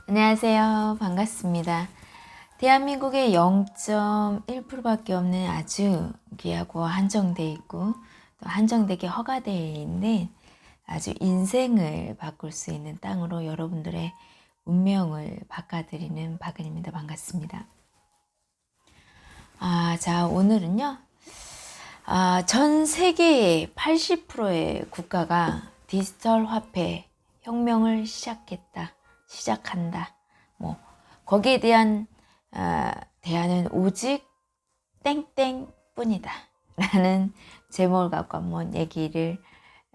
안녕하세요. 반갑습니다. 대한민국의 0.1%밖에 없는 아주 귀하고 한정돼 있고 또 한정되게 허가되어 있는 아주 인생을 바꿀 수 있는 땅으로 여러분들의 운명을 바꿔드리는 박은입니다. 반갑습니다. 자, 오늘은요. 전 세계의 80%의 국가가 디지털 화폐 혁명을 시작한다. 거기에 대한 대안은 오직 땡땡뿐이다. 라는 제목을 갖고 한번 얘기를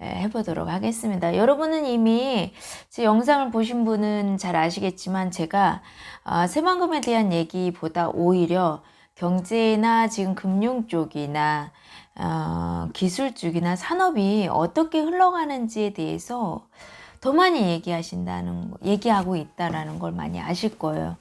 해보도록 하겠습니다. 여러분은 이미 제 영상을 보신 분은 잘 아시겠지만 제가 새만금에 대한 얘기보다 오히려 경제나 지금 금융 쪽이나 기술 쪽이나 산업이 어떻게 흘러가는지에 대해서 더 많이 얘기하고 있다라는 걸 많이 아실 거예요.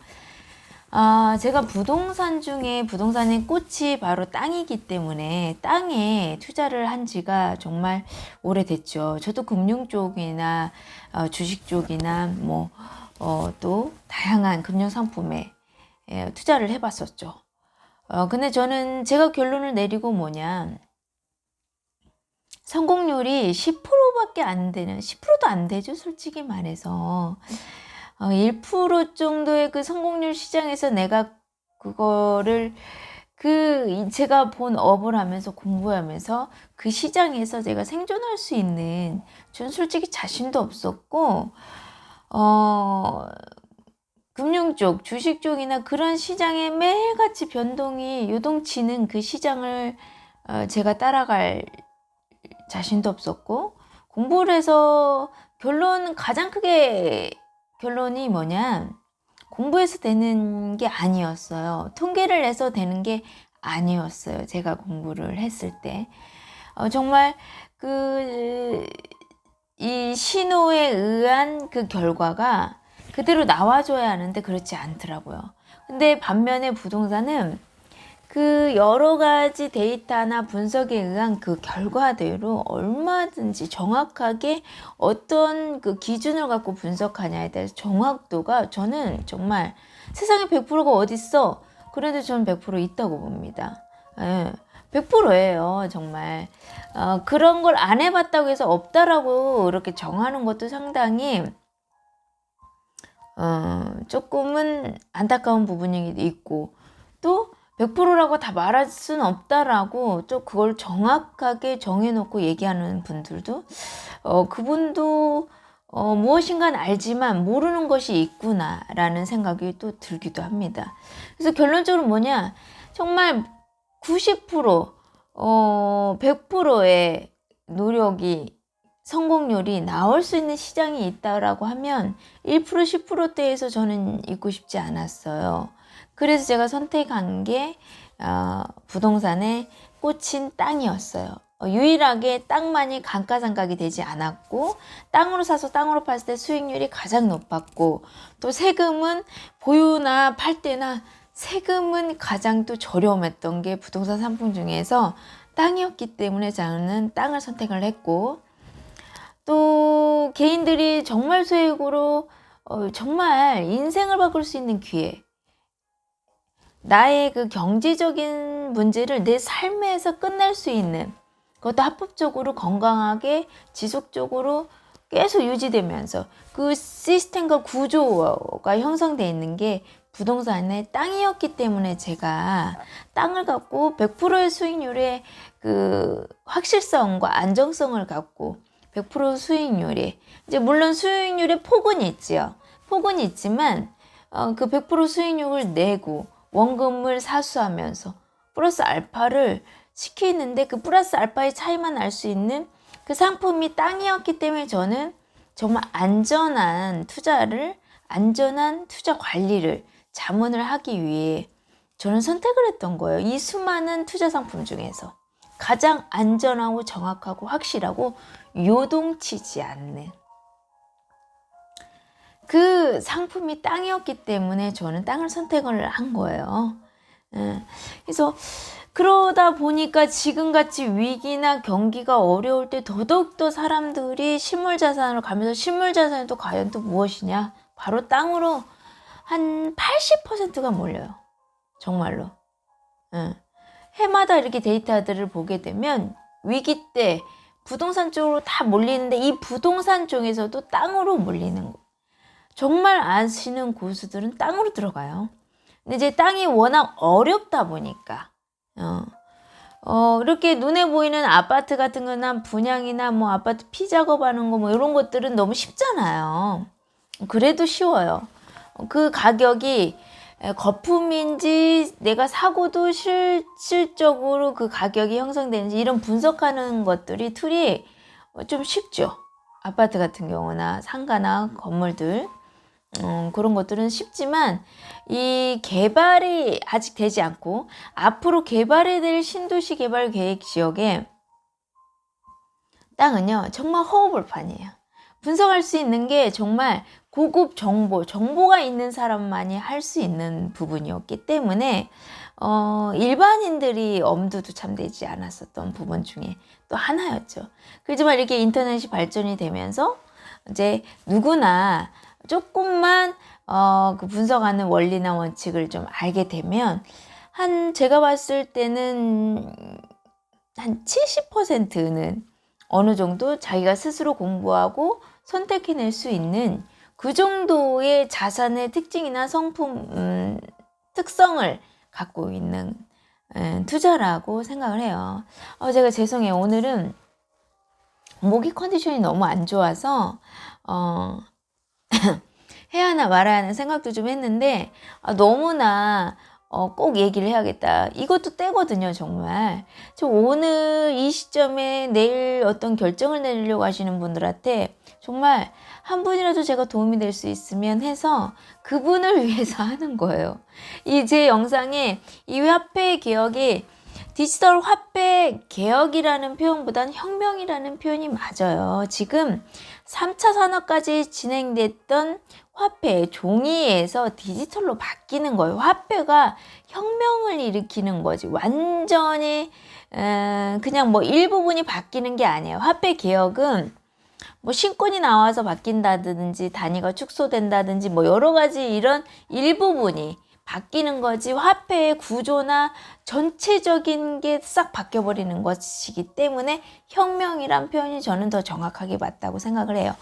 제가 부동산 중에 부동산의 꽃이 바로 땅이기 때문에 땅에 투자를 한 지가 정말 오래됐죠. 저도 금융 쪽이나 주식 쪽이나 또 다양한 금융 상품에 투자를 해봤었죠. 근데 제가 결론을 내리고 성공률이 10%밖에 안 되는, 10%도 안 되죠, 솔직히 말해서. 1% 정도의 그 성공률 시장에서 내가 그거를 제가 본 업을 하면서 공부하면서 그 시장에서 제가 생존할 수 있는, 전 솔직히 자신도 없었고, 금융 쪽, 주식 쪽이나 그런 시장에 매일같이 변동이 요동치는 그 시장을 제가 따라갈 자신도 없었고, 공부를 해서 가장 크게 결론이 공부해서 되는 게 아니었어요. 통계를 내서 되는 게 아니었어요. 제가 공부를 했을 때. 정말 이 신호에 의한 그 결과가 그대로 나와줘야 하는데 그렇지 않더라고요. 근데 반면에 부동산은 그 여러 가지 데이터나 분석에 의한 그 결과대로 얼마든지 정확하게 어떤 그 기준을 갖고 분석하냐에 대해서 정확도가 저는 정말 세상에 100%가 어딨어? 그래도 저는 100% 있다고 봅니다. 100%예요, 정말. 그런 걸 안 해봤다고 해서 없다라고 이렇게 정하는 것도 상당히 조금은 안타까운 부분이 있고, 또 100%라고 다 말할 수는 없다라고 또 그걸 정확하게 정해놓고 얘기하는 분들도 그분도 무엇인가는 알지만 모르는 것이 있구나라는 생각이 또 들기도 합니다. 그래서 결론적으로 정말 90% 100%의 노력이 성공률이 나올 수 있는 시장이 있다라고 하면 1% 10%대에서 저는 있고 싶지 않았어요. 그래서 제가 선택한 게 부동산에 꽂힌 땅이었어요. 유일하게 땅만이 감가상각이 되지 않았고, 땅으로 사서 땅으로 팔 때 수익률이 가장 높았고, 또 세금은 보유나 팔 때나 세금은 가장 또 저렴했던 게 부동산 상품 중에서 땅이었기 때문에 저는 땅을 선택을 했고, 또 개인들이 정말 소액으로 정말 인생을 바꿀 수 있는 기회, 나의 그 경제적인 문제를 내 삶에서 끝낼 수 있는, 그것도 합법적으로 건강하게 지속적으로 계속 유지되면서 그 시스템과 구조가 형성되어 있는 게 부동산의 땅이었기 때문에 제가 땅을 갖고 100%의 수익률의 그 확실성과 안정성을 갖고 100% 수익률이, 이제 물론 수익률의 폭은 있지요. 폭은 있지만 그 100% 수익률을 내고 원금을 사수하면서 플러스 알파를 시키는데, 그 플러스 알파의 차이만 알 수 있는 그 상품이 땅이었기 때문에 저는 정말 안전한 투자 관리를 자문을 하기 위해 저는 선택을 했던 거예요. 이 수많은 투자 상품 중에서 가장 안전하고 정확하고 확실하고 요동치지 않는 그 상품이 땅이었기 때문에 저는 땅을 선택을 한 거예요. 그래서 그러다 보니까 지금같이 위기나 경기가 어려울 때 더더욱더 사람들이 실물자산으로 가면서, 실물자산이 또 과연 또 무엇이냐? 바로 땅으로 한 80%가 몰려요. 정말로. 해마다 이렇게 데이터들을 보게 되면 위기 때 부동산 쪽으로 다 몰리는데 이 부동산 쪽에서도 땅으로 몰리는 거. 정말 아시는 고수들은 땅으로 들어가요. 근데 이제 땅이 워낙 어렵다 보니까 이렇게 눈에 보이는 아파트 같은 거나 분양이나 뭐 아파트 피작업하는 거 뭐 이런 것들은 너무 쉽잖아요. 그래도 쉬워요. 그 가격이 거품인지 내가 사고도 실질적으로 그 가격이 형성되는지 이런 분석하는 것들이 툴이 좀 쉽죠. 아파트 같은 경우나 상가나 건물들 그런 것들은 쉽지만 이 개발이 아직 되지 않고 앞으로 개발이 될 신도시 개발 계획 지역에 땅은요 정말 허허벌판이에요. 분석할 수 있는 게 정말 고급 정보가 있는 사람만이 할 수 있는 부분이었기 때문에 일반인들이 엄두도 참 내지 않았었던 부분 중에 또 하나였죠. 그렇지만 이렇게 인터넷이 발전이 되면서 이제 누구나 조금만 그 분석하는 원리나 원칙을 좀 알게 되면 제가 봤을 때는 한 70%는 어느 정도 자기가 스스로 공부하고 선택해낼 수 있는 그 정도의 자산의 특징이나 성품 특성을 갖고 있는 투자라고 생각을 해요. 제가 죄송해요. 오늘은 모기 컨디션이 너무 안 좋아서 해야 하나 말아야 하는 생각도 좀 했는데 너무나 꼭 얘기를 해야겠다. 이것도 때거든요, 정말. 저 오늘 이 시점에 내일 어떤 결정을 내리려고 하시는 분들한테 정말 한 분이라도 제가 도움이 될 수 있으면 해서 그분을 위해서 하는 거예요. 이 제 영상에 이 화폐 개혁이 디지털 화폐 개혁이라는 표현보다는 혁명이라는 표현이 맞아요. 지금 3차 산업까지 진행됐던 화폐, 종이에서 디지털로 바뀌는 거예요. 화폐가 혁명을 일으키는 거지. 완전히 그냥 뭐 일부분이 바뀌는 게 아니에요. 화폐 개혁은 뭐 신권이 나와서 바뀐다든지 단위가 축소된다든지 뭐 여러 가지 이런 일부분이 바뀌는 거지 화폐의 구조나 전체적인 게 싹 바뀌어버리는 것이기 때문에 혁명이란 표현이 저는 더 정확하게 맞다고 생각을 해요.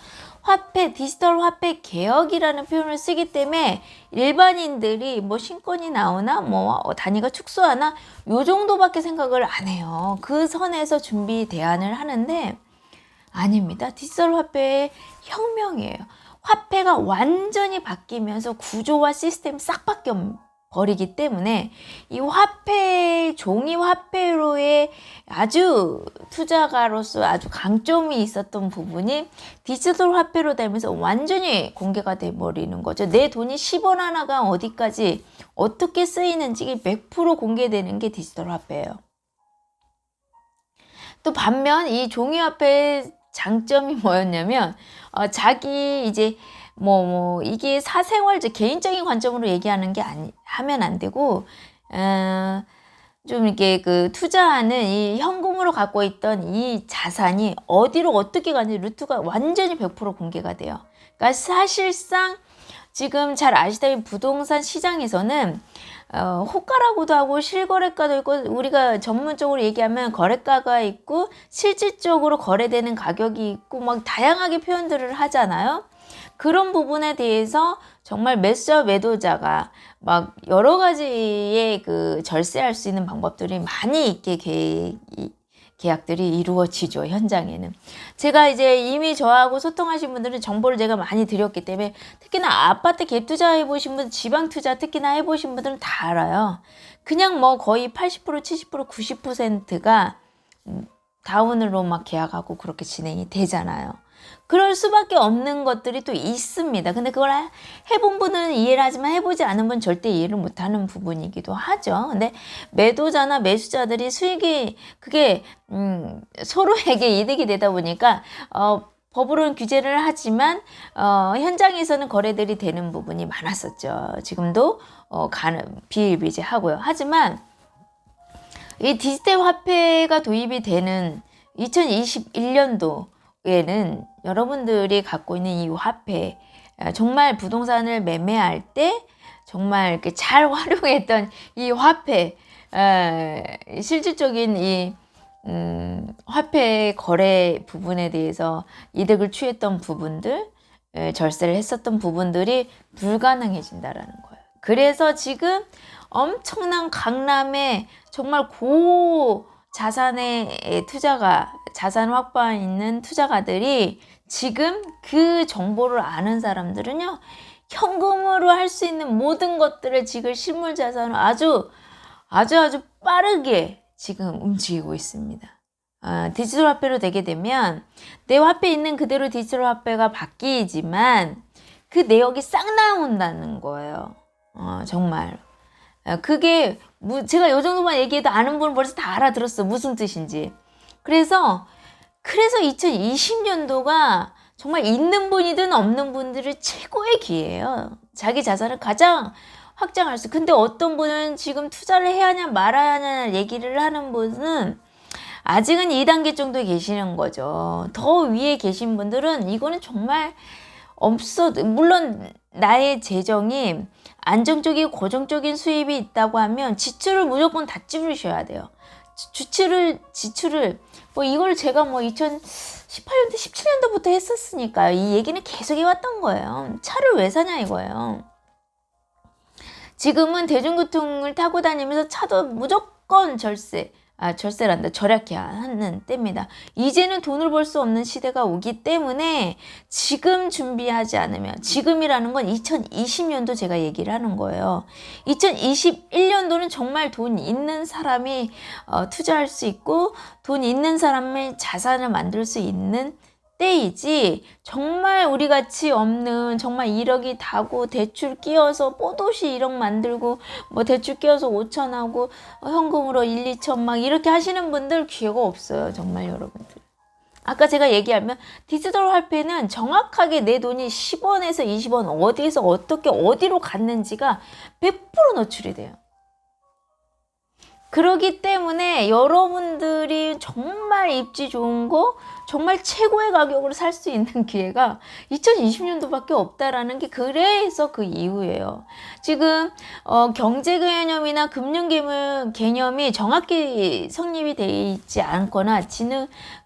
디지털 화폐 개혁이라는 표현을 쓰기 때문에 일반인들이 뭐 신권이 나오나 뭐 단위가 축소하나 요 정도밖에 생각을 안 해요. 그 선에서 준비 대안을 하는데 아닙니다. 디지털 화폐의 혁명이에요. 화폐가 완전히 바뀌면서 구조와 시스템이 싹 바뀌어 버리기 때문에 이 종이 화폐로의 아주 투자가로서 아주 강점이 있었던 부분이 디지털 화폐로 되면서 완전히 공개가 돼 버리는 거죠. 내 돈이 10원 하나가 어디까지 어떻게 쓰이는지 100% 공개되는 게 디지털 화폐예요. 또 반면 이 종이 화폐의 장점이 뭐였냐면 자기 이제 이게 사생활적 개인적인 관점으로 얘기하는 게 하면 안 되고 좀 이렇게 그 투자하는 이 현금으로 갖고 있던 이 자산이 어디로 어떻게 가는지 루트가 완전히 100% 공개가 돼요. 그러니까 사실상 지금 잘 아시다시피 부동산 시장에서는 호가라고도 하고 실거래가도 있고 우리가 전문적으로 얘기하면 거래가가 있고 실질적으로 거래되는 가격이 있고 막 다양하게 표현들을 하잖아요. 그런 부분에 대해서 정말 매수자 매도자가 막 여러 가지의 그 절세할 수 있는 방법들이 많이 있게 계약들이 이루어지죠. 현장에는. 제가 이제 이미 저하고 소통하신 분들은 정보를 제가 많이 드렸기 때문에 특히나 아파트 갭 투자 해보신 분, 지방 투자 특히나 해보신 분들은 다 알아요. 그냥 뭐 거의 80%, 70%, 90%가 다운으로 막 계약하고 그렇게 진행이 되잖아요. 그럴 수밖에 없는 것들이 또 있습니다. 근데 그걸 해본 분은 이해를 하지만 해보지 않은 분은 절대 이해를 못하는 부분이기도 하죠. 근데 매도자나 매수자들이 수익이 그게 서로에게 이득이 되다 보니까 법으로는 규제를 하지만 현장에서는 거래들이 되는 부분이 많았었죠. 지금도 비일비재하고요. 하지만 이 디지털 화폐가 도입이 되는 2021년도에는 여러분들이 갖고 있는 이 화폐 정말 부동산을 매매할 때 정말 이렇게 잘 활용했던 이 화폐, 실질적인 이 화폐 거래 부분에 대해서 이득을 취했던 부분들, 절세를 했었던 부분들이 불가능해진다라는 거예요. 그래서 지금 엄청난 강남에 정말 고 자산의 투자가, 자산 확보에 있는 투자가들이 지금 그 정보를 아는 사람들은요, 현금으로 할 수 있는 모든 것들을 지금 실물 자산을 아주 빠르게 지금 움직이고 있습니다. 디지털 화폐로 되게 되면 내 화폐에 있는 그대로 디지털 화폐가 바뀌지만 그 내역이 싹 나온다는 거예요. 정말. 그게 제가 요 정도만 얘기해도 아는 분은 벌써 다 알아들었어. 무슨 뜻인지. 그래서 2020년도가 정말 있는 분이든 없는 분들의 최고의 기회예요. 자기 자산을 가장 확장할 수. 근데 어떤 분은 지금 투자를 해야 하냐 말아야 하냐 얘기를 하는 분은 아직은 2단계 정도에 계시는 거죠. 더 위에 계신 분들은 이거는 정말 물론 나의 재정이 안정적이고 고정적인 수입이 있다고 하면 지출을 무조건 다 줄이셔야 돼요. 지출을 이걸 제가 2018년도 17년도부터 했었으니까요. 이 얘기는 계속 해왔던 거예요. 차를 왜 사냐 이거예요. 지금은 대중교통을 타고 다니면서 차도 무조건 절약해야 하는 때입니다. 이제는 돈을 벌 수 없는 시대가 오기 때문에 지금 준비하지 않으면, 지금이라는 건 2020년도 제가 얘기를 하는 거예요. 2021년도는 정말 돈 있는 사람이 투자할 수 있고 돈 있는 사람의 자산을 만들 수 있는 때이지, 정말 우리같이 없는, 정말 1억이 다고 대출 끼워서 뽀도시 1억 만들고 대출 끼워서 5천 하고 현금으로 1, 2천 막 이렇게 하시는 분들 기회가 없어요. 정말 여러분들. 아까 제가 얘기하면 디지털 화폐는 정확하게 내 돈이 10원에서 20원 어디에서 어떻게 어디로 갔는지가 100% 노출이 돼요. 그렇기 때문에 여러분들이 정말 입지 좋은 거, 정말 최고의 가격으로 살 수 있는 기회가 2020년도밖에 없다라는 게 그래서 그 이유예요. 지금 경제 개념이나 금융 개념이 정확히 성립이 되어 있지 않거나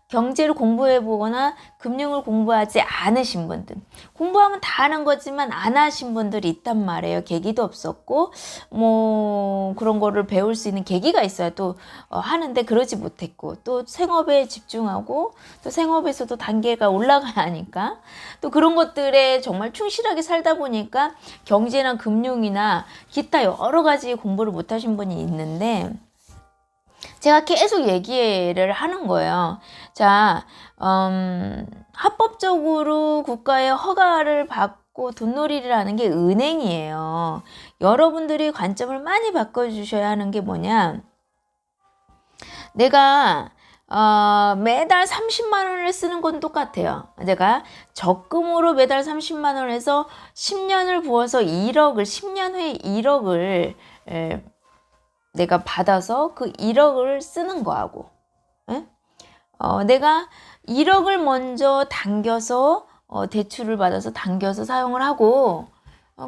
경제를 공부해보거나 금융을 공부하지 않으신 분들, 공부하면 다 아는 거지만 안 하신 분들이 있단 말이에요. 계기도 없었고 그런 거를 배울 수 있는 계기가 있어야 또 하는데 그러지 못했고, 또 생업에 집중하고 또 생업에서도 단계가 올라가야 하니까 또 그런 것들에 정말 충실하게 살다 보니까 경제나 금융이나 기타 여러 가지 공부를 못 하신 분이 있는데, 제가 계속 얘기를 하는 거예요. 자, 합법적으로 국가의 허가를 받고 돈놀이를 하는 게 은행이에요. 여러분들이 관점을 많이 바꿔주셔야 하는 게 뭐냐. 내가 매달 30만 원을 쓰는 건 똑같아요. 내가 적금으로 매달 30만 원을 해서 10년을 부어서 10년 후에 1억을 내가 받아서 그 1억을 쓰는 거하고, 내가 1억을 먼저 당겨서 대출을 받아서 당겨서 사용을 하고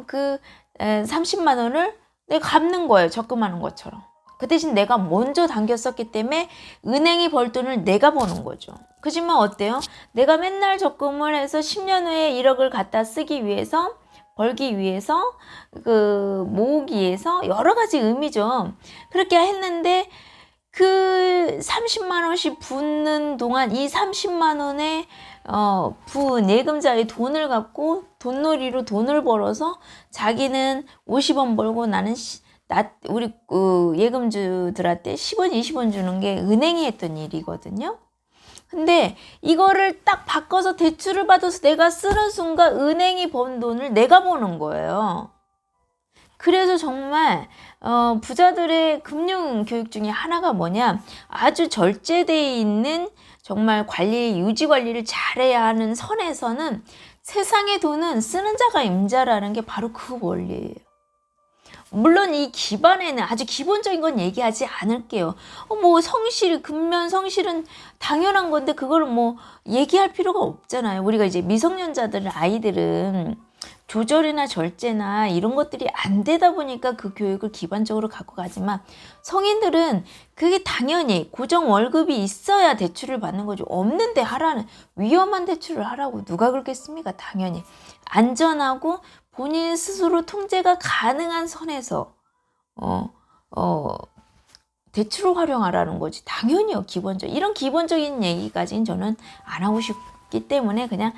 그 30만 원을 내가 갚는 거예요. 적금하는 것처럼. 그 대신 내가 먼저 당겼었기 때문에 은행이 벌 돈을 내가 버는 거죠. 그지만 어때요? 내가 맨날 적금을 해서 10년 후에 1억을 갖다 벌기 위해서, 모으기 위해서 여러 가지 의미죠. 그렇게 했는데 그 30만 원씩 붓는 동안 이 30만 원에 부은 예금자의 돈을 갖고 돈놀이로 돈을 벌어서 자기는 50원 벌고 나는 우리 예금주들한테 10원, 20원 주는 게 은행이 했던 일이거든요. 근데 이거를 딱 바꿔서 대출을 받아서 내가 쓰는 순간 은행이 번 돈을 내가 버는 거예요. 그래서 정말 부자들의 금융 교육 중에 하나가 뭐냐, 아주 절제되어 있는 정말 유지 관리를 잘해야 하는 선에서는 세상의 돈은 쓰는 자가 임자라는 게 바로 그 원리예요. 물론 이 기반에는 아주 기본적인 건 얘기하지 않을게요. 근면 성실은 당연한 건데 그걸 얘기할 필요가 없잖아요. 우리가 이제 미성년자들 아이들은 조절이나 절제나 이런 것들이 안 되다 보니까 그 교육을 기반적으로 갖고 가지만 성인들은 그게 당연히 고정 월급이 있어야 대출을 받는 거죠. 없는데 하라는 위험한 대출을 하라고 누가 그러겠습니까? 당연히 안전하고 본인 스스로 통제가 가능한 선에서 대출을 활용하라는 거지. 당연히요. 이런 기본적인 얘기까지는 저는 안 하고 싶기 때문에 그냥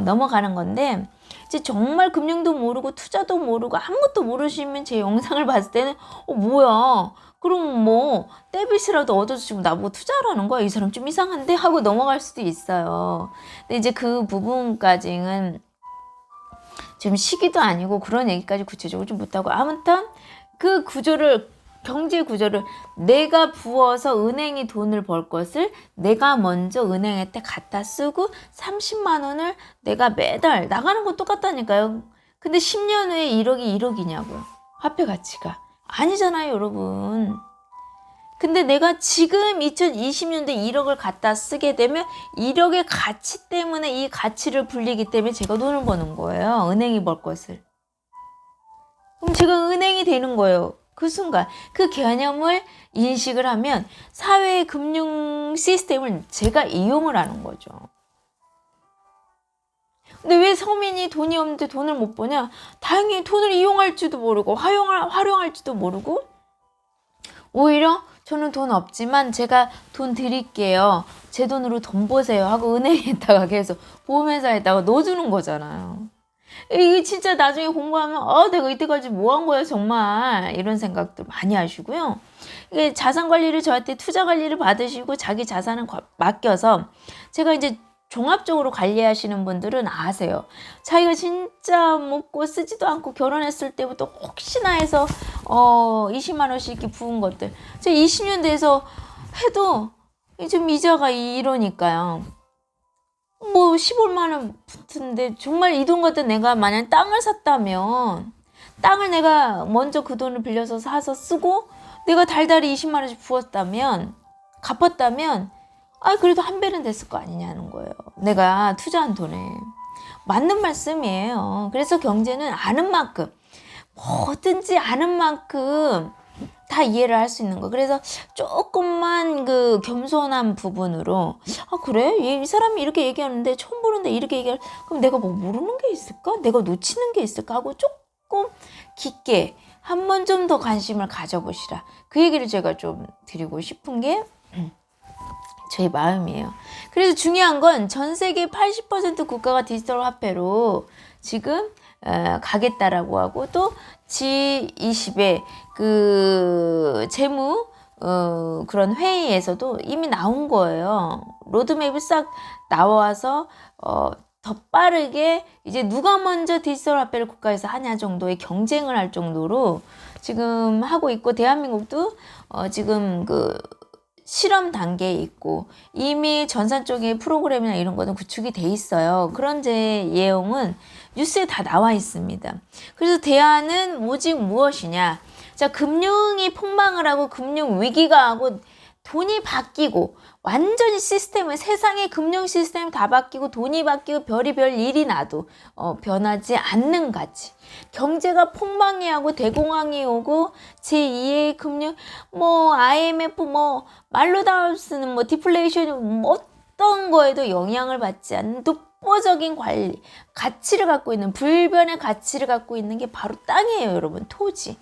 넘어가는 건데, 이제 정말 금융도 모르고 투자도 모르고 아무것도 모르시면 제 영상을 봤을 때는 뭐야, 그럼 뭐 데빗이라도 얻어주시고 나보고 투자라는 거야, 이 사람 좀 이상한데 하고 넘어갈 수도 있어요. 근데 이제 그 부분까지는 지금 시기도 아니고 그런 얘기까지 구체적으로 좀 못하고, 아무튼 그 경제 구조를 내가 부어서 은행이 돈을 벌 것을 내가 먼저 은행에 때 갖다 쓰고 30만 원을 내가 매달 나가는 거 똑같다니까요. 근데 10년 후에 1억이 1억이냐고요. 화폐 가치가. 아니잖아요, 여러분. 근데 내가 지금 2020년대 1억을 갖다 쓰게 되면 1억의 가치 때문에 이 가치를 불리기 때문에 제가 돈을 버는 거예요. 은행이 벌 것을. 그럼 제가 은행이 되는 거예요. 그 순간 그 개념을 인식을 하면 사회의 금융 시스템을 제가 이용을 하는 거죠. 근데 왜 서민이 돈이 없는데 돈을 못 버냐? 다행히 돈을 이용할지도 모르고 활용할지도 모르고, 오히려 저는 돈 없지만 제가 돈 드릴게요, 제 돈으로 돈 버세요 하고 은행에다가 계속 보험회사에다가 넣어주는 거잖아요. 이게 진짜 나중에 공부하면 내가 이때까지 뭐 한 거야 정말, 이런 생각도 많이 하시고요. 이게 자산 관리를 저한테 투자 관리를 받으시고 자기 자산을 맡겨서 제가 이제 종합적으로 관리하시는 분들은 아세요. 자기가 진짜 먹고 쓰지도 않고 결혼했을 때부터 혹시나 해서 20만 원씩 이렇게 부은 것들 제가 20년 돼서 해도 좀 이자가 이러니까요. 뭐 15만 원 붙은데, 정말 이 돈 갖다 내가 만약 땅을 샀다면, 땅을 내가 먼저 그 돈을 빌려서 사서 쓰고 내가 달달이 20만 원씩 부었다면, 갚았다면 그래도 한 배는 됐을 거 아니냐는 거예요. 내가 투자한 돈에. 맞는 말씀이에요. 그래서 경제는 아는 만큼, 뭐든지 아는 만큼 다 이해를 할 수 있는 거. 그래서 조금만 그 겸손한 부분으로 그래? 이 사람이 이렇게 얘기하는데 처음 보는데 이렇게 얘기할, 그럼 내가 뭐 모르는 게 있을까? 내가 놓치는 게 있을까? 하고 조금 깊게 한 번 좀 더 관심을 가져보시라. 그 얘기를 제가 좀 드리고 싶은 게 저희 마음이에요. 그래서 중요한 건 전 세계 80% 국가가 디지털 화폐로 지금 가겠다라고 하고, 또 G20의 그 재무 그런 회의에서도 이미 나온 거예요. 로드맵이 싹 나와서 더 빠르게 이제 누가 먼저 디지털 화폐를 국가에서 하냐 정도의 경쟁을 할 정도로 지금 하고 있고, 대한민국도 지금 그 실험 단계에 있고 이미 전산 쪽의 프로그램이나 이런 거는 구축이 돼 있어요. 그런 내용은 뉴스에 다 나와 있습니다. 그래서 대안은 오직 무엇이냐? 자, 금융이 폭망을 하고 금융 위기가 하고 돈이 바뀌고 완전히 세상의 금융 시스템이 다 바뀌고 돈이 바뀌고 별의별 일이 나도 변하지 않는 가치. 경제가 폭망이 하고 대공황이 오고 제2의 금융 IMF 말로 다 쓰는 디플레이션 어떤 거에도 영향을 받지 않는 독보적인 관리 가치를 갖고 있는, 불변의 가치를 갖고 있는 게 바로 땅이에요, 여러분. 토지.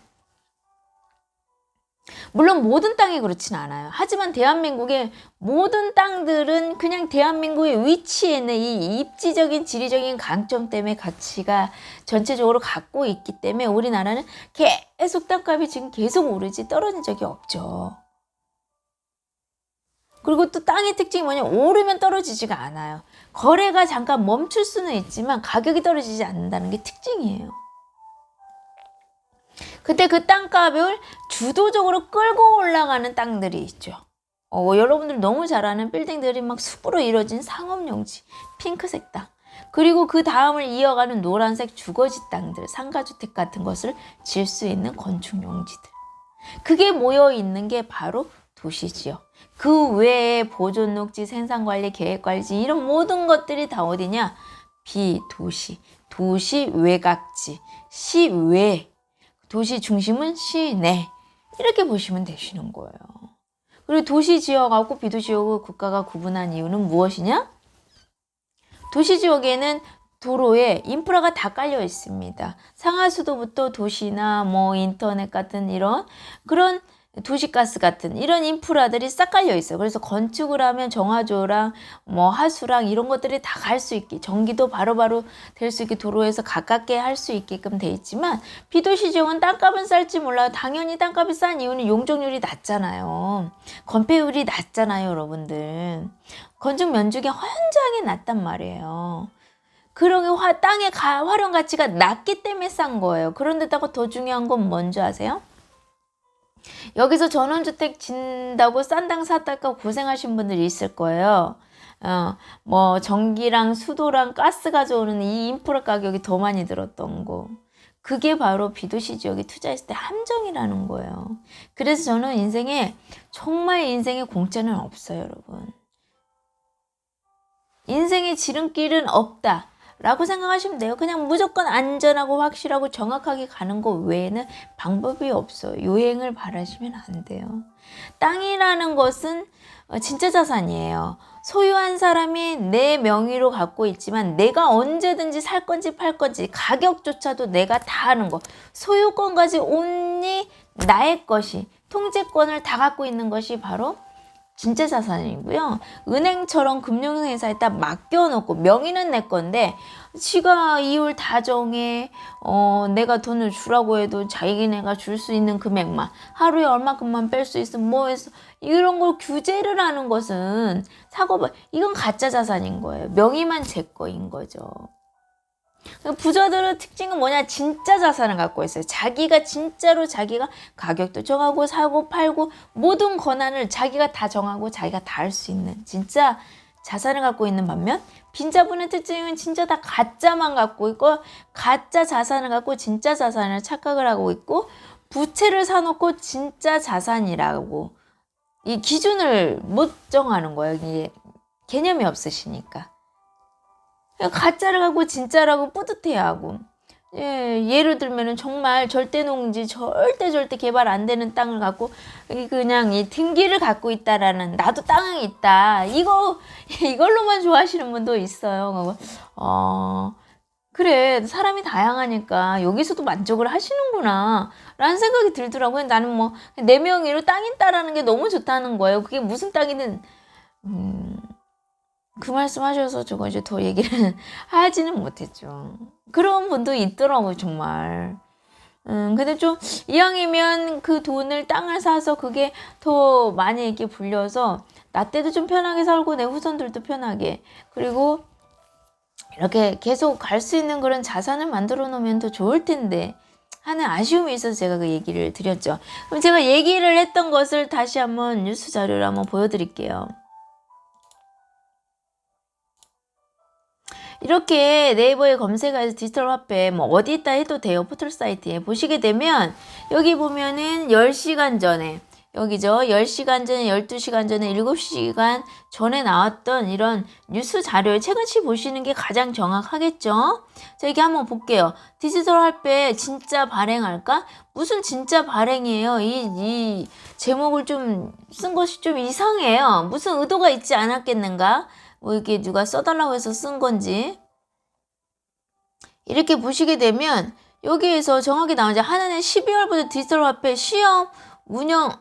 물론 모든 땅이 그렇진 않아요. 하지만 대한민국의 모든 땅들은 그냥 대한민국의 위치에 있는 이 입지적인 지리적인 강점 때문에 가치가 전체적으로 갖고 있기 때문에 우리나라는 계속 땅값이 지금 계속 오르지 떨어진 적이 없죠. 그리고 또 땅의 특징이 뭐냐, 오르면 떨어지지가 않아요. 거래가 잠깐 멈출 수는 있지만 가격이 떨어지지 않는다는 게 특징이에요. 그때 그 땅값을 주도적으로 끌고 올라가는 땅들이 있죠. 여러분들 너무 잘 아는 빌딩들이 막 숲으로 이루어진 상업용지, 핑크색 땅. 그리고 그 다음을 이어가는 노란색 주거지 땅들, 상가주택 같은 것을 지을 수 있는 건축용지들. 그게 모여 있는 게 바로 도시지요. 그 외에 보존녹지, 생산관리, 계획관리지 이런 모든 것들이 다 어디냐? 비도시. 도시 외곽지, 시외, 도시 중심은 시내 이렇게 보시면 되시는 거예요. 그리고 도시 지역하고 비도시 지역을 국가가 구분한 이유는 무엇이냐? 도시 지역에는 도로에 인프라가 다 깔려 있습니다. 상하수도부터 도시나 뭐 인터넷 같은 이런 그런 도시가스 같은 이런 인프라들이 싹 깔려 있어요. 그래서 건축을 하면 정화조랑 뭐 하수랑 이런 것들이 다 갈 수 있게 전기도 바로바로 될 수 있게 도로에서 가깝게 할 수 있게끔 돼 있지만 비도시 지역은 땅값은 쌀지 몰라요. 당연히 땅값이 싼 이유는 용적률이 낮잖아요. 건폐율이 낮잖아요, 여러분들. 건축 면적이 현저하게 낮단 말이에요. 그런 땅의 활용 가치가 낮기 때문에 싼 거예요. 그런데다가 더 중요한 건 뭔지 아세요? 여기서 전원주택 짓는다고 싼 땅 샀다가 고생하신 분들이 있을 거예요. 뭐 전기랑 수도랑 가스 가져오는 이 인프라 가격이 더 많이 들었던 거. 그게 바로 비도시 지역에 투자했을 때 함정이라는 거예요. 그래서 저는 정말 인생에 공짜는 없어요, 여러분. 인생의 지름길은 없다 라고 생각하시면 돼요. 그냥 무조건 안전하고 확실하고 정확하게 가는 것 외에는 방법이 없어요. 요행을 바라시면 안 돼요. 땅이라는 것은 진짜 자산이에요. 소유한 사람이 내 명의로 갖고 있지만 내가 언제든지 살 건지 팔 건지 가격조차도 내가 다 하는 거. 소유권까지 온리 나의 것이, 통제권을 다 갖고 있는 것이 바로 진짜 자산이고요. 은행처럼 금융회사에 딱 맡겨놓고 명의는 내 건데 지가 이율 다 정해 내가 돈을 주라고 해도 자기네가 줄 수 있는 금액만 하루에 얼마큼만 뺄 수 있으면 뭐 해서 이런 걸 규제를 하는 것은 이건 가짜 자산인 거예요. 명의만 제 거인 거죠. 부자들의 특징은 뭐냐? 진짜 자산을 갖고 있어요. 진짜로 자기가 가격도 정하고 사고 팔고 모든 권한을 자기가 다 정하고 자기가 다 할 수 있는 진짜 자산을 갖고 있는 반면 빈자분의 특징은 진짜 다 가짜만 갖고 있고 가짜 자산을 갖고 진짜 자산을 착각을 하고 있고 부채를 사놓고 진짜 자산이라고 이 기준을 못 정하는 거예요. 이게 개념이 없으시니까. 가짜를 갖고 진짜라고 뿌듯해하고 예를 들면은 정말 절대 농지 절대 개발 안 되는 땅을 갖고 그냥 이 등기를 갖고 있다라는 나도 땅이 있다 이걸로만 좋아하시는 분도 있어요. 그래 사람이 다양하니까 여기서도 만족을 하시는구나 라는 생각이 들더라고요. 나는 뭐 내 명의로 땅 있다라는 게 너무 좋다는 거예요. 그게 무슨 땅이든 그 말씀하셔서 저거 이제 더 얘기를 하지는 못했죠. 그런 분도 있더라고요, 정말. 근데 좀 이왕이면 그 돈을 땅을 사서 그게 더 많이 이렇게 불려서 나 때도 좀 편하게 살고 내 후손들도 편하게 그리고 이렇게 계속 갈 수 있는 그런 자산을 만들어 놓으면 더 좋을 텐데 하는 아쉬움이 있어서 제가 그 얘기를 드렸죠. 그럼 제가 얘기를 했던 것을 다시 한번 뉴스 자료를 한번 보여드릴게요. 이렇게 네이버에 검색해서 디지털 화폐 뭐 어디 있다 해도 돼요. 포털 사이트에 보시게 되면 여기 보면은 10시간 전에 여기죠. 10시간 전에 12시간 전에 7시간 전에 나왔던 이런 뉴스 자료에 최근치 보시는 게 가장 정확하겠죠. 자, 여기 한번 볼게요. 디지털 화폐 진짜 발행할까? 무슨 진짜 발행이에요. 이 제목을 좀 쓴 것이 좀 이상해요. 무슨 의도가 있지 않았겠는가? 뭐 이렇게 누가 써달라고 해서 쓴 건지 이렇게 보시게 되면 여기에서 정확히 나오죠. 하나는 12월부터 디지털 화폐 시험 운영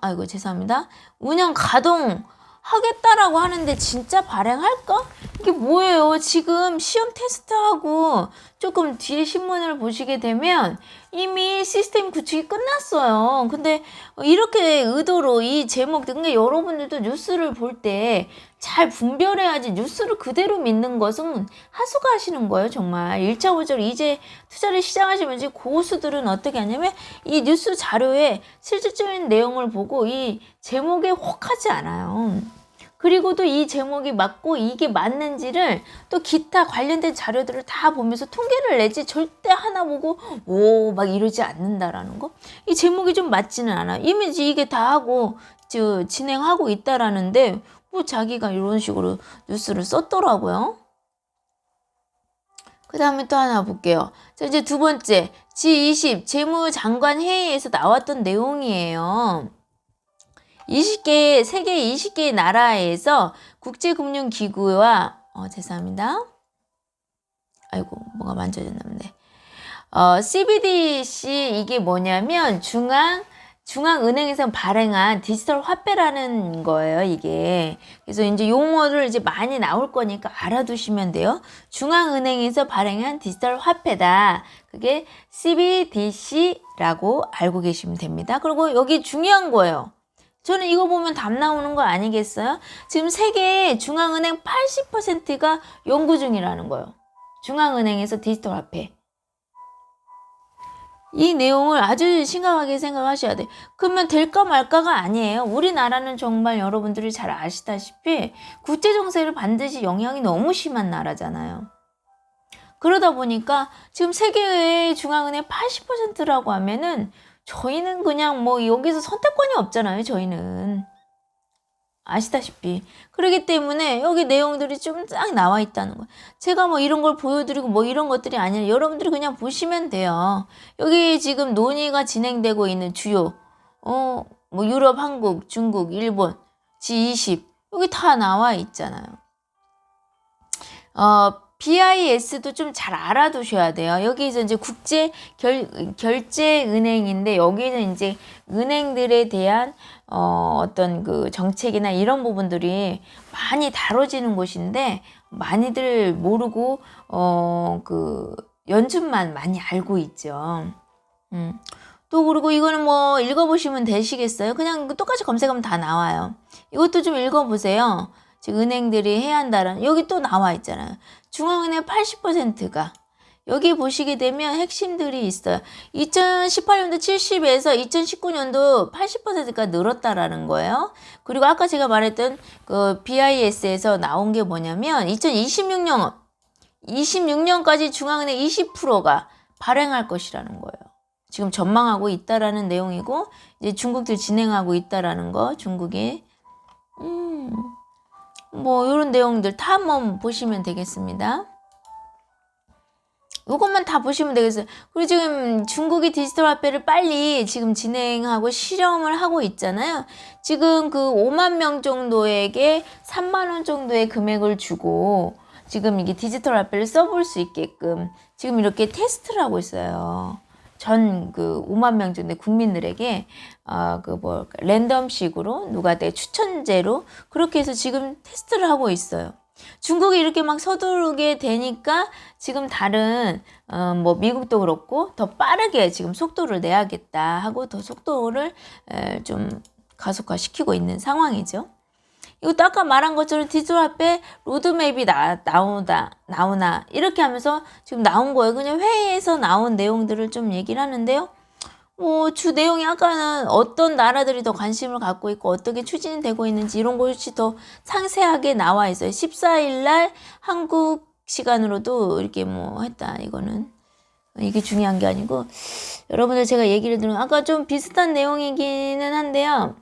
운영 가동 하겠다라고 하는데 진짜 발행할까? 이게 뭐예요? 지금 시험 테스트하고 조금 뒤에 신문을 보시게 되면 이미 시스템 구축이 끝났어요. 근데 이렇게 의도로 이 제목들, 그러니까 여러분들도 뉴스를 볼 때 잘 분별해야지 뉴스를 그대로 믿는 것은 하수가하시는 거예요. 정말 1차 보적으로 이제 투자를 시작하시면서 고수들은 어떻게 하냐면 이 뉴스 자료에 실질적인 내용을 보고 이 제목에 혹하지 않아요. 그리고 또 이 제목이 맞고 이게 맞는지를 또 기타 관련된 자료들을 다 보면서 통계를 내지 절대 하나 보고 오 막 이러지 않는다라는 거. 이 제목이 좀 맞지는 않아요. 이미 이게 다 하고 진행하고 있다라는데 뭐 자기가 이런 식으로 뉴스를 썼더라고요. 그 다음에 또 하나 볼게요. 자, 이제 두 번째, G20 재무장관 회의에서 나왔던 내용이에요. 20개, 세계 20개의 나라에서 국제금융기구와, 죄송합니다. 아이고, 뭐가 만져졌나 보네. CBDC 이게 뭐냐면 중앙은행에서 발행한 디지털 화폐라는 거예요, 이게. 그래서 이제 용어를 이제 많이 나올 거니까 알아두시면 돼요. 중앙은행에서 발행한 디지털 화폐다. 그게 CBDC라고 알고 계시면 됩니다. 그리고 여기 중요한 거예요. 저는 이거 보면 답 나오는 거 아니겠어요? 지금 세계 중앙은행 80%가 연구 중이라는 거예요. 중앙은행에서 디지털 화폐. 이 내용을 아주 심각하게 생각하셔야 돼요. 그러면 될까 말까가 아니에요. 우리나라는 정말 여러분들이 잘 아시다시피 국제정세를 반드시 영향이 너무 심한 나라잖아요. 그러다 보니까 지금 세계의 중앙은행 80%라고 하면은 저희는 그냥 뭐 여기서 선택권이 없잖아요. 저희는. 아시다시피. 그렇기 때문에 여기 내용들이 좀 쫙 나와 있다는 거예요. 제가 뭐 이런 걸 보여드리고 뭐 이런 것들이 아니라 여러분들이 그냥 보시면 돼요. 여기 지금 논의가 진행되고 있는 주요, 뭐 유럽, 한국, 중국, 일본, G20 여기 다 나와 있잖아요. BIS도 좀 잘 알아두셔야 돼요. 여기서 이제 국제 결제 은행인데 여기는 이제 은행들에 대한 어떤 그 정책이나 이런 부분들이 많이 다뤄지는 곳인데 많이들 모르고 그 연준만 많이 알고 있죠. 또 그리고 이거는 뭐 읽어보시면 되시겠어요? 그냥 똑같이 검색하면 다 나와요. 이것도 좀 읽어보세요. 즉 은행들이 해야 한다는 여기 또 나와 있잖아요. 중앙은행 80%가 여기 보시게 되면 핵심들이 있어요. 2018년도 70에서 2019년도 80%가 늘었다라는 거예요. 그리고 아까 제가 말했던 그 BIS에서 나온 게 뭐냐면 26년까지 중앙은행 20%가 발행할 것이라는 거예요. 지금 전망하고 있다라는 내용이고 이제 중국들 진행하고 있다라는 거 중국이 뭐 이런 내용들 다 한번 보시면 되겠습니다. 이것만 다 보시면 되겠어요. 그리고 지금 중국이 디지털 화폐를 빨리 지금 진행하고 실험을 하고 있잖아요. 지금 그 5만 명 정도에게 3만 원 정도의 금액을 주고 지금 이게 디지털 화폐를 써볼 수 있게끔 지금 이렇게 테스트를 하고 있어요. 전 그 5만 명 정도의 국민들에게 랜덤식으로 누가 내 추천제로 그렇게 해서 지금 테스트를 하고 있어요. 중국이 이렇게 막 서두르게 되니까 지금 다른 뭐 미국도 그렇고 더 빠르게 지금 속도를 내야겠다 하고 더 속도를 좀 가속화시키고 있는 상황이죠. 이것도 아까 말한 것처럼 디지털 화폐 로드맵이 나오나 이렇게 하면서 지금 나온 거예요. 그냥 회의에서 나온 내용들을 좀 얘기를 하는데요. 주 내용이 아까는 어떤 나라들이 더 관심을 갖고 있고 어떻게 추진이 되고 있는지 이런 것이 더 상세하게 나와 있어요. 14일 날 한국 시간으로도 이렇게 뭐 했다. 이거는 이게 중요한 게 아니고 여러분들 제가 얘기를 들은 아까 좀 비슷한 내용이기는 한데요.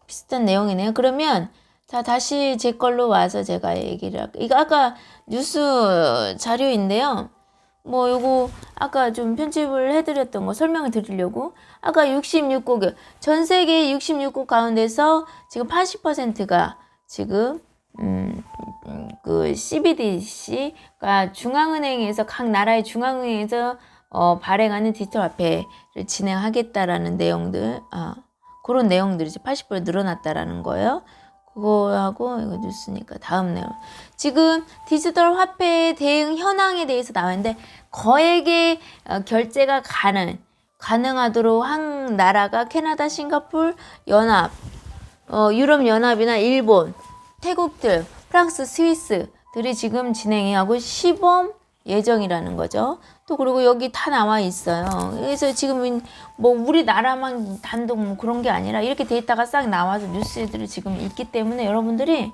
비슷한 내용이네요. 그러면 자 다시 제 걸로 와서 제가 얘기를 할게요. 이거 아까 뉴스 자료인데요. 뭐 요거 아까 좀 편집을 해드렸던 거 설명을 드리려고 아까 66곡 전 세계 66곡 가운데서 지금 80%가 지금 그 CBDC가 중앙은행에서 각 나라의 중앙은행에서 발행하는 디지털 화폐를 진행하겠다라는 내용들 그런 내용들이 이제 80% 늘어났다라는 거예요. 그거하고 이거 뉴스니까 다음 내용. 지금 디지털 화폐 대응 현황에 대해서 나왔는데 거액의 결제가 가능하도록 한 나라가 캐나다, 싱가폴, 연합, 유럽 연합이나 일본, 태국들, 프랑스, 스위스들이 지금 진행하고 시범 예정이라는 거죠. 또 그리고 여기 다 나와 있어요. 그래서 지금 뭐 우리나라만 단독 뭐 그런 게 아니라 이렇게 데이터가 싹 나와서 뉴스들이 지금 있기 때문에 여러분들이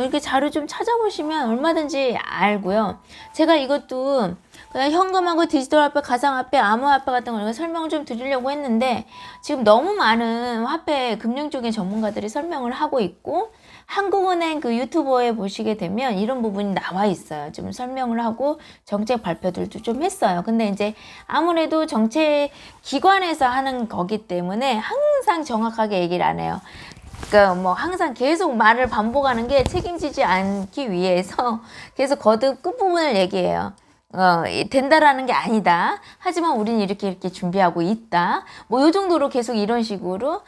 이렇게 자료 좀 찾아보시면 얼마든지 알고요. 제가 이것도 그냥 현금하고 디지털 화폐, 가상화폐, 암호화폐 같은 걸 설명을 좀 드리려고 했는데 지금 너무 많은 화폐 금융 쪽의 전문가들이 설명을 하고 있고 한국은행 그 유튜버에 보시게 되면 이런 부분이 나와 있어요. 좀 설명을 하고 정책 발표들도 좀 했어요. 근데 이제 아무래도 정책 기관에서 하는 거기 때문에 항상 정확하게 얘기를 안 해요. 그러니까 뭐 항상 계속 말을 반복하는 게 책임지지 않기 위해서 계속 거듭 끝부분을 얘기해요. 된다라는 게 아니다. 하지만 우리는 이렇게 준비하고 있다. 뭐 요 정도로 계속 이런 식으로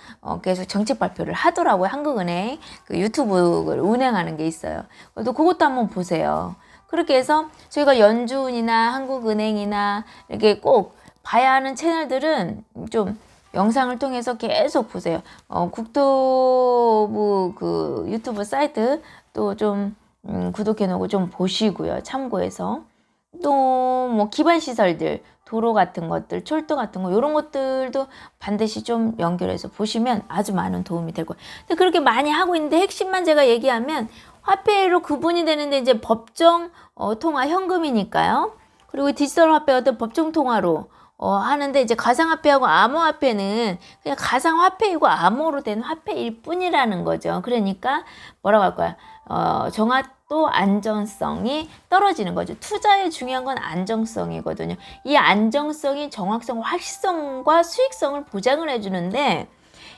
계속 정책 발표를 하더라고요. 한국은행 그 유튜브를 운행하는 게 있어요. 또 그것도 한번 보세요. 그렇게 해서 저희가 연준이나 한국은행이나 이렇게 꼭 봐야 하는 채널들은 좀 영상을 통해서 계속 보세요. 국토부 그 유튜브 사이트 또 좀 구독해 놓고 좀 보시고요. 참고해서. 또 뭐 기반 시설들, 도로 같은 것들, 철도 같은 거 이런 것들도 반드시 좀 연결해서 보시면 아주 많은 도움이 될 거예요. 근데 그렇게 많이 하고 있는데 핵심만 제가 얘기하면 화폐로 구분이 되는데 이제 법정 통화 현금이니까요. 그리고 디지털 화폐 어떤 법정 통화로 하는데 이제 가상화폐하고 암호화폐는 그냥 가상화폐이고 암호로 된 화폐일 뿐이라는 거죠. 그러니까 뭐라고 할까요? 정확도 안정성이 떨어지는 거죠. 투자에 중요한 건 안정성이거든요. 이 안정성이 정확성, 확실성과 수익성을 보장을 해주는데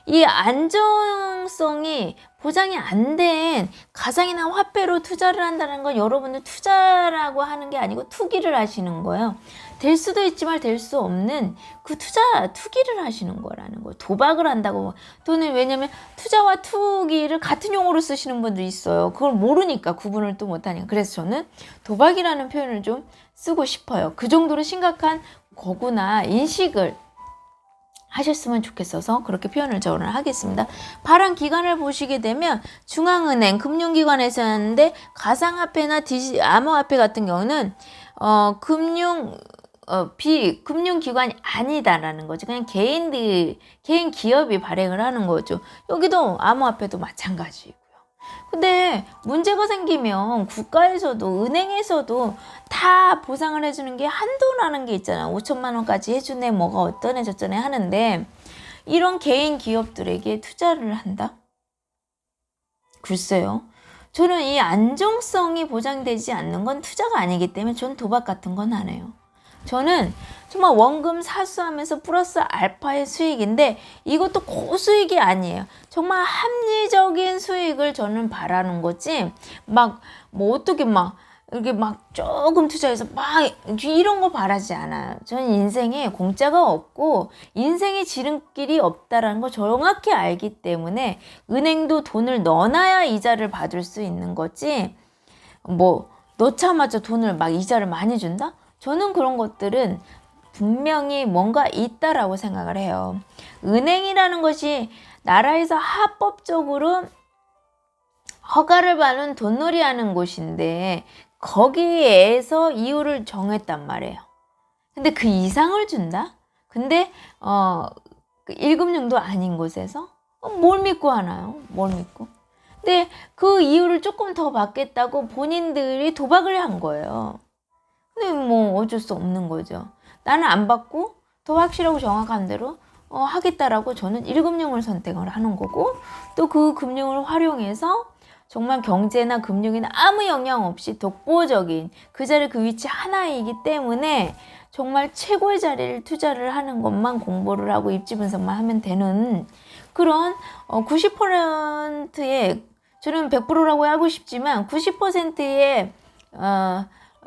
이 안정성이 보장이 안 된 가상이나 화폐로 투자를 한다는 건 여러분들 투자라고 하는 게 아니고 투기를 하시는 거예요. 될 수도 있지만 될 수 없는 그 투기를 하시는 거라는 거예요. 도박을 한다고. 또는 왜냐면 투자와 투기를 같은 용어로 쓰시는 분도 있어요. 그걸 모르니까 구분을 또 못하니까. 그래서 저는 도박이라는 표현을 좀 쓰고 싶어요. 그 정도로 심각한 거구나 인식을 하셨으면 좋겠어서 그렇게 표현을 저는 하겠습니다. 발행 기관을 보시게 되면 중앙은행, 금융기관에서였는데 가상화폐나 암호화폐 같은 경우는 금융기관이 아니다라는 거죠. 그냥 개인 기업이 발행을 하는 거죠. 여기도 암호화폐도 마찬가지고요. 근데 문제가 생기면 국가에서도 은행에서도 다 보상을 해주는 게 한도라는 게 있잖아. 5천만 원까지 해주네 뭐가 어떠네 저쩌네 하는데 이런 개인 기업들에게 투자를 한다? 글쎄요. 저는 이 안정성이 보장되지 않는 건 투자가 아니기 때문에 저는 도박 같은 건 안 해요. 저는 정말 원금 사수하면서 플러스 알파의 수익인데 이것도 고수익이 아니에요. 정말 합리적인 수익을 저는 바라는 거지 막 뭐 어떻게 막 이렇게 막 조금 투자해서 막 이런 거 바라지 않아요. 저는 인생에 공짜가 없고 인생에 지름길이 없다라는 걸 정확히 알기 때문에 은행도 돈을 넣어놔야 이자를 받을 수 있는 거지 뭐 넣자마자 돈을 막 이자를 많이 준다? 저는 그런 것들은 분명히 뭔가 있다라고 생각을 해요. 은행이라는 것이 나라에서 합법적으로 허가를 받은 돈놀이 하는 곳인데 거기에서 이유를 정했단 말이에요. 근데 그 이상을 준다? 근데 1금융도 아닌 곳에서 뭘 믿고 하나요? 뭘 믿고? 근데 그 이유를 조금 더 받겠다고 본인들이 도박을 한 거예요. 근데 뭐 어쩔 수 없는 거죠. 나는 안 받고 더 확실하고 정확한 대로 하겠다라고 저는 1금융을 선택을 하는 거고 또 그 금융을 활용해서 정말 경제나 금융이나 아무 영향 없이 독보적인 그 자리 그 위치 하나이기 때문에 정말 최고의 자리를 투자를 하는 것만 공부를 하고 입지 분석만 하면 되는 그런 90%의 저는 100%라고 하고 싶지만 90%의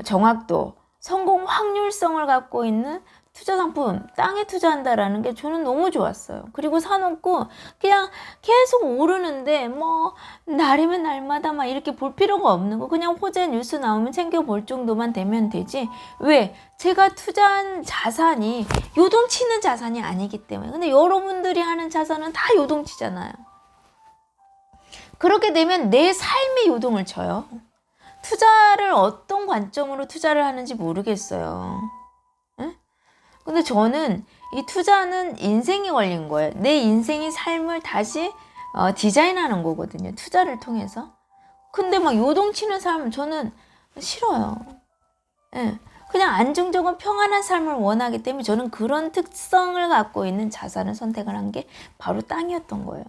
정확도, 성공 확률성을 갖고 있는 투자 상품, 땅에 투자한다라는 게 저는 너무 좋았어요. 그리고 사놓고 그냥 계속 오르는데 뭐 날이면 날마다 막 이렇게 볼 필요가 없는 거 그냥 호재 뉴스 나오면 챙겨볼 정도만 되면 되지. 왜? 제가 투자한 자산이 요동치는 자산이 아니기 때문에. 근데 여러분들이 하는 자산은 다 요동치잖아요. 그렇게 되면 내 삶이 요동을 쳐요. 투자를 어떤 관점으로 투자를 하는지 모르겠어요. 응? 근데 저는 이 투자는 인생이 걸린 거예요. 내 인생의 삶을 다시 디자인하는 거거든요. 투자를 통해서. 근데 막 요동치는 삶 저는 싫어요. 예. 그냥 안정적인 평안한 삶을 원하기 때문에 저는 그런 특성을 갖고 있는 자산을 선택을 한 게 바로 땅이었던 거예요.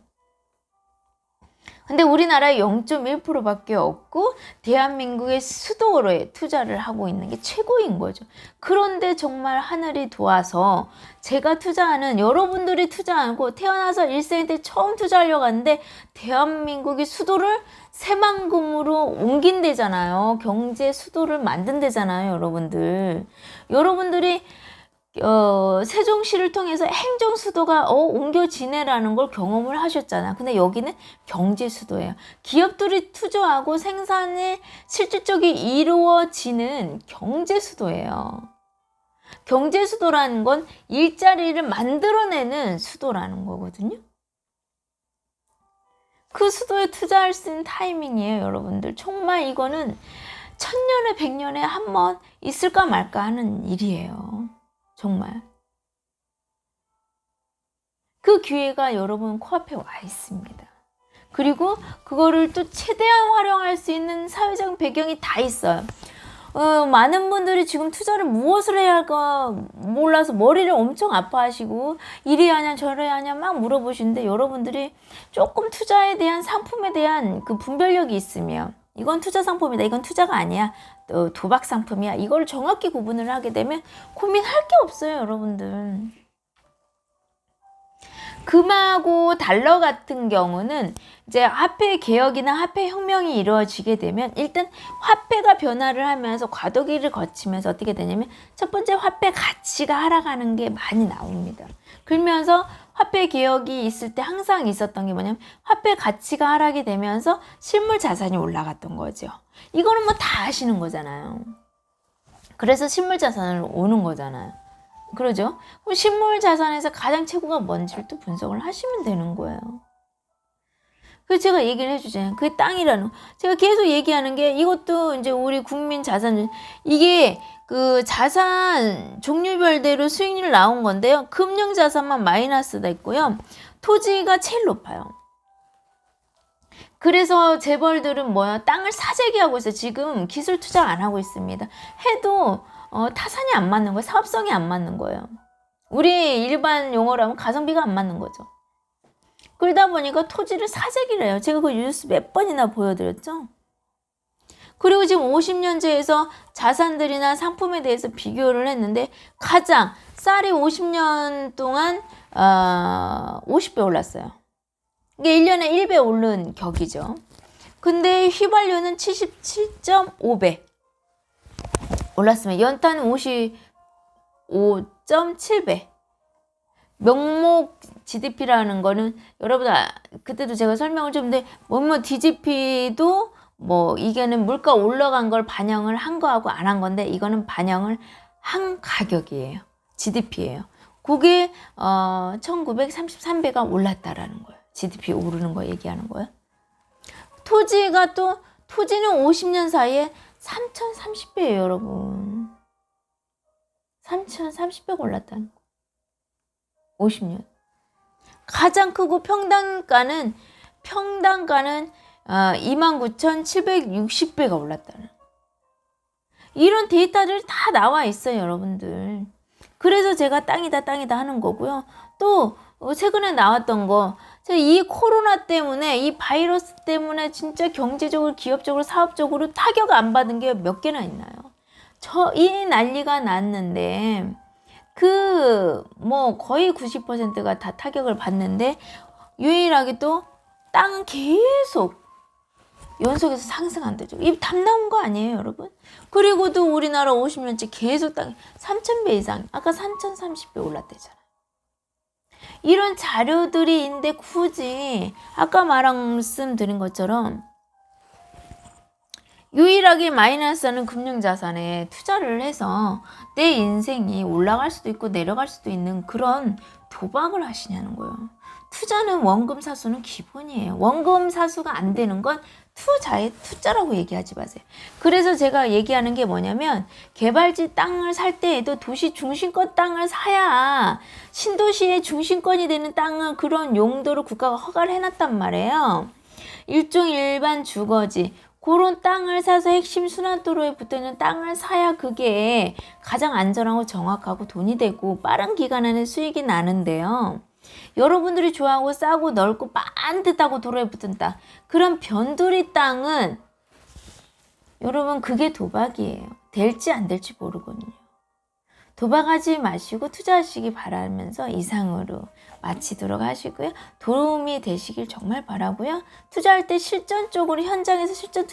근데 우리나라에 0.1%밖에 없고 대한민국의 수도로에 투자를 하고 있는 게 최고인 거죠. 그런데 정말 하늘이 도와서 제가 투자하는, 여러분들이 투자하고 태어나서 일생 때 처음 투자하려고 하는데 대한민국의 수도를 새만금으로 옮긴대잖아요. 경제 수도를 만든대잖아요, 여러분들. 여러분들이 세종시를 통해서 행정수도가 옮겨지네라는 걸 경험을 하셨잖아. 근데 여기는 경제수도예요. 기업들이 투자하고 생산이 실질적이 이루어지는 경제수도예요. 경제수도라는 건 일자리를 만들어내는 수도라는 거거든요. 그 수도에 투자할 수 있는 타이밍이에요, 여러분들. 정말 이거는 천년에 백년에 한 번 있을까 말까 하는 일이에요. 정말. 그 기회가 여러분 코앞에 와 있습니다. 그리고 그거를 또 최대한 활용할 수 있는 사회적 배경이 다 있어요. 많은 분들이 지금 투자를 무엇을 해야 할까 몰라서 머리를 엄청 아파하시고 이래 하냐 저래 하냐 막 물어보시는데, 여러분들이 조금 투자에 대한 상품에 대한 그 분별력이 있으면 이건 투자 상품이다, 이건 투자가 아니야, 도박 상품이야, 이걸 정확히 구분을 하게 되면 고민할 게 없어요, 여러분들. 금하고 달러 같은 경우는 이제 화폐 개혁이나 화폐 혁명이 이루어지게 되면 일단 화폐가 변화를 하면서 과도기를 거치면서 어떻게 되냐면 첫 번째 화폐 가치가 하락하는 게 많이 나옵니다. 그러면서 화폐 개혁이 있을 때 항상 있었던 게 뭐냐면 화폐 가치가 하락이 되면서 실물 자산이 올라갔던 거죠. 이거는 뭐 다 아시는 거잖아요. 그래서 실물 자산을 오는 거잖아요. 그러죠? 그럼 실물 자산에서 가장 최고가 뭔지를 또 분석을 하시면 되는 거예요. 그래서 제가 얘기를 해주잖아요. 그게 땅이라는 거. 제가 계속 얘기하는 게 이것도 이제 우리 국민 자산, 이게 그 자산 종류별대로 수익률 나온 건데요. 금융 자산만 마이너스가 있고요. 토지가 제일 높아요. 그래서 재벌들은 뭐야? 땅을 사재기하고 있어요. 지금 기술 투자 안 하고 있습니다. 해도 타산이 안 맞는 거예요. 사업성이 안 맞는 거예요. 우리 일반 용어로 하면 가성비가 안 맞는 거죠. 그러다 보니까 토지를 사재기를 해요. 제가 그 뉴스 몇 번이나 보여드렸죠. 그리고 지금 50년제에서 자산들이나 상품에 대해서 비교를 했는데 가장 쌀이 50년 동안 50배 올랐어요. 이게 1년에 1배 오른 격이죠. 근데 휘발유는 77.5배 올랐으면 연탄 55.7배. 명목 GDP라는 거는 여러분 그때도 제가 설명을 좀 했는데 뭐뭐 DGP도 뭐 이게는 물가 올라간 걸 반영을 한 거하고 안 한 건데 이거는 반영을 한 가격이에요. GDP예요. 그게 1933배가 올랐다라는 거예요. GDP 오르는 거 얘기하는 거예요. 토지는 50년 사이에 3030배예요, 여러분. 3030배가 올랐다는 거. 50년. 가장 크고 평당가는 29,760배가 올랐다는. 이런 데이터들이 다 나와 있어요, 여러분들. 그래서 제가 땅이다 하는 거고요. 또 최근에 나왔던 거, 이 코로나 때문에, 이 바이러스 때문에 진짜 경제적으로, 기업적으로, 사업적으로 타격 안 받은 게 몇 개나 있나요? 이 난리가 났는데 거의 90%가 다 타격을 받는데 유일하게 또 땅은 계속 연속해서 상승한대죠. 이 답 나온 거 아니에요, 여러분? 그리고도 우리나라 50년째 계속 땅 3,000배 이상, 아까 3,030배 올랐대잖아요. 이런 자료들이 있는데 굳이 아까 말씀드린 것처럼 유일하게 마이너스하는 금융자산에 투자를 해서 내 인생이 올라갈 수도 있고 내려갈 수도 있는 그런 도박을 하시냐는 거예요. 투자는 원금 사수는 기본이에요. 원금 사수가 안 되는 건 투자의 투자라고 얘기하지 마세요. 그래서 제가 얘기하는 게 뭐냐면 개발지 땅을 살 때에도 도시 중심권 땅을 사야 신도시의 중심권이 되는 땅을 그런 용도로 국가가 허가를 해놨단 말이에요. 일종 일반 주거지. 그런 땅을 사서 핵심 순환도로에 붙어있는 땅을 사야 그게 가장 안전하고 정확하고 돈이 되고 빠른 기간 안에 수익이 나는데요. 여러분들이 좋아하고 싸고 넓고 반듯하고 도로에 붙은 땅, 그런 변두리 땅은 여러분 그게 도박이에요. 될지 안 될지 모르거든요. 도박하지 마시고 투자하시기 바라면서 이상으로 마치도록 하시고요. 도움이 되시길 정말 바라고요. 투자할 때 실전적으로 현장에서 실전